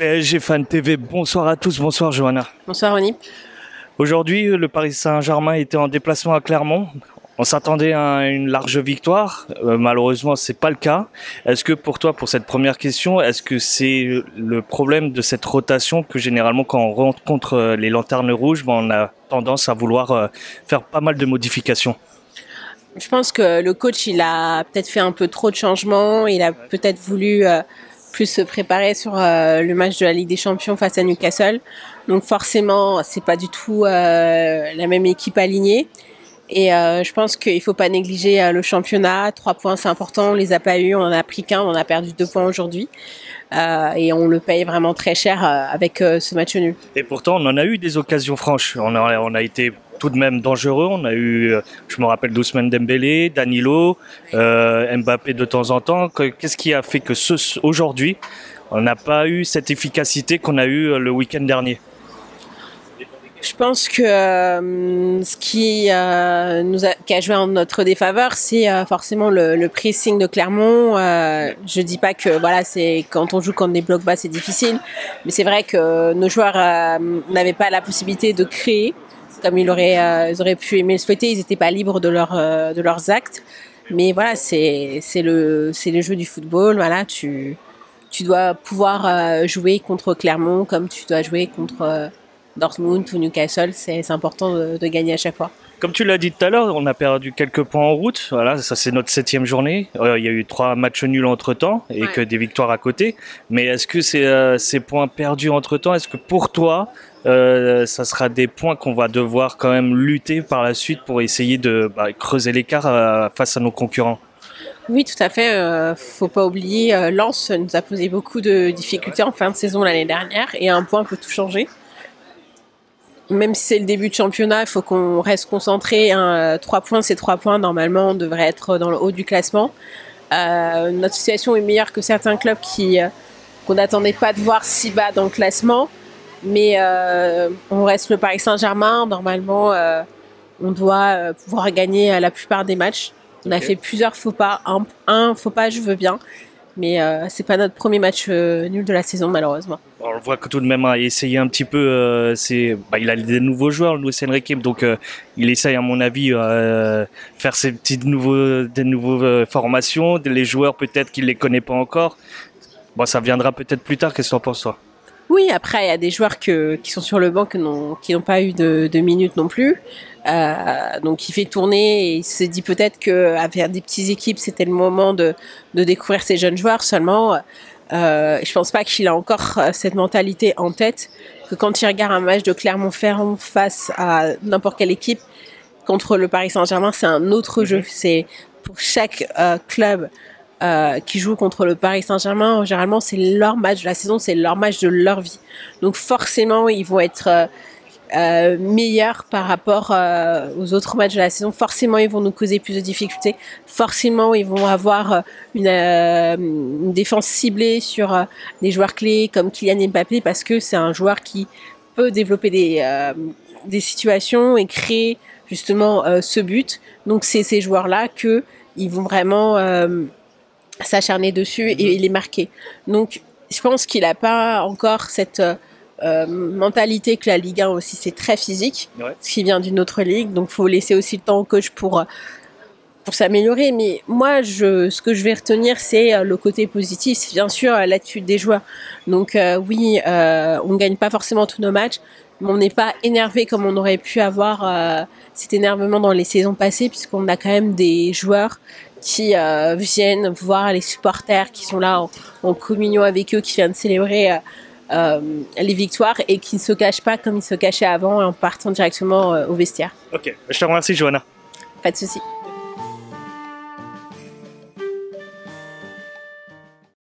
PSG Fan TV, bonsoir à tous, bonsoir Johanna. Bonsoir Ronnie. Aujourd'hui, le Paris Saint-Germain était en déplacement à Clermont. On s'attendait à une large victoire. Malheureusement, c'est pas le cas. Est-ce que pour toi, pour cette première question, est-ce que c'est le problème de cette rotation que généralement, quand on rencontre les lanternes rouges, on a tendance à vouloir faire pas mal de modifications? Je pense que le coach, il a peut-être fait un peu trop de changements. Il a peut-être voulu plus se préparer sur le match de la Ligue des Champions face à Newcastle. Donc forcément, c'est pas du tout la même équipe alignée. Et je pense qu'il faut pas négliger le championnat. 3 points, c'est important. On les a pas eu. On en a pris qu'un. On en a perdu 2 points aujourd'hui. Et on le paye vraiment très cher avec ce match nul. Et pourtant, on en a eu des occasions franches. On a été tout de même dangereux. On a eu, je me rappelle d'Ousmane Dembélé, Danilo, Mbappé de temps en temps. Qu'est-ce qui a fait que aujourd'hui, on n'a pas eu cette efficacité qu'on a eu le week-end dernier? Je pense que ce qui a joué en notre défaveur, c'est forcément le pressing de Clermont. Je dis pas que voilà, c'est quand on joue contre des blocs bas, c'est difficile, mais c'est vrai que nos joueurs n'avaient pas la possibilité de créer comme ils auraient pu aimer le souhaiter. Ils n'étaient pas libres de leurs actes. Mais voilà, c'est le jeu du football. Voilà, tu dois pouvoir jouer contre Clermont comme tu dois jouer contre Dortmund ou Newcastle. C'est important de gagner à chaque fois. Comme tu l'as dit tout à l'heure, on a perdu quelques points en route. Voilà, ça c'est notre 7e journée. Il y a eu 3 matchs nuls entre-temps et que des victoires à côté. Mais est-ce que ces points perdus entre-temps, est-ce que pour toi, ça sera des points qu'on va devoir quand même lutter par la suite pour essayer de creuser l'écart face à nos concurrents? Oui, tout à fait. Faut pas oublier, Lens nous a posé beaucoup de difficultés en fin de saison l'année dernière et un point peut tout changer. Même si c'est le début de championnat, il faut qu'on reste concentré. 3 points, c'est 3 points. Normalement, on devrait être dans le haut du classement. Notre situation est meilleure que certains clubs qu'on n'attendait pas de voir si bas dans le classement. Mais on reste le Paris Saint-Germain. Normalement, on doit pouvoir gagner la plupart des matchs. On a fait plusieurs faux pas. Un faux pas, je veux bien. Mais c'est pas notre premier match nul de la saison, malheureusement. On le voit que tout de même essayer un petit peu. Il a des nouveaux joueurs, Luis Enrique, donc il essaye, à mon avis, faire des nouveaux formations. Les joueurs, peut-être qu'il les connaît pas encore. Bon, ça viendra peut-être plus tard. Qu'est-ce que tu en penses, toi? Oui, après, il y a des joueurs qui sont sur le banc qui n'ont pas eu de minutes non plus. Donc il fait tourner et il se dit peut-être qu'avec des petites équipes, c'était le moment de découvrir ces jeunes joueurs. Seulement, je pense pas qu'il a encore cette mentalité en tête que quand il regarde un match de Clermont-Ferrand face à n'importe quelle équipe contre le Paris Saint-Germain, c'est un autre jeu. C'est pour chaque club qui jouent contre le Paris Saint-Germain, généralement c'est leur match de la saison, c'est leur match de leur vie. Donc forcément, ils vont être meilleurs par rapport aux autres matchs de la saison. Forcément, ils vont nous causer plus de difficultés. Forcément, ils vont avoir une défense ciblée sur des joueurs clés comme Kylian Mbappé parce que c'est un joueur qui peut développer des situations et créer justement ce but. Donc c'est ces joueurs-là que ils vont vraiment s'acharner dessus et les marquer. Donc je pense qu'il n'a pas encore cette mentalité que la Ligue 1 aussi c'est très physique, ce qui vient d'une autre ligue, donc faut laisser aussi le temps au coach pour s'améliorer. Mais moi ce que je vais retenir c'est le côté positif, c'est bien sûr l'attitude des joueurs. Donc oui, on gagne pas forcément tous nos matchs, mais on n'est pas énervé comme on aurait pu avoir cet énervement dans les saisons passées, puisqu'on a quand même des joueurs qui viennent voir les supporters qui sont là en communion avec eux, qui viennent célébrer les victoires et qui ne se cachent pas comme ils se cachaient avant en partant directement au vestiaire. Ok, je te remercie Johanna. Pas de souci.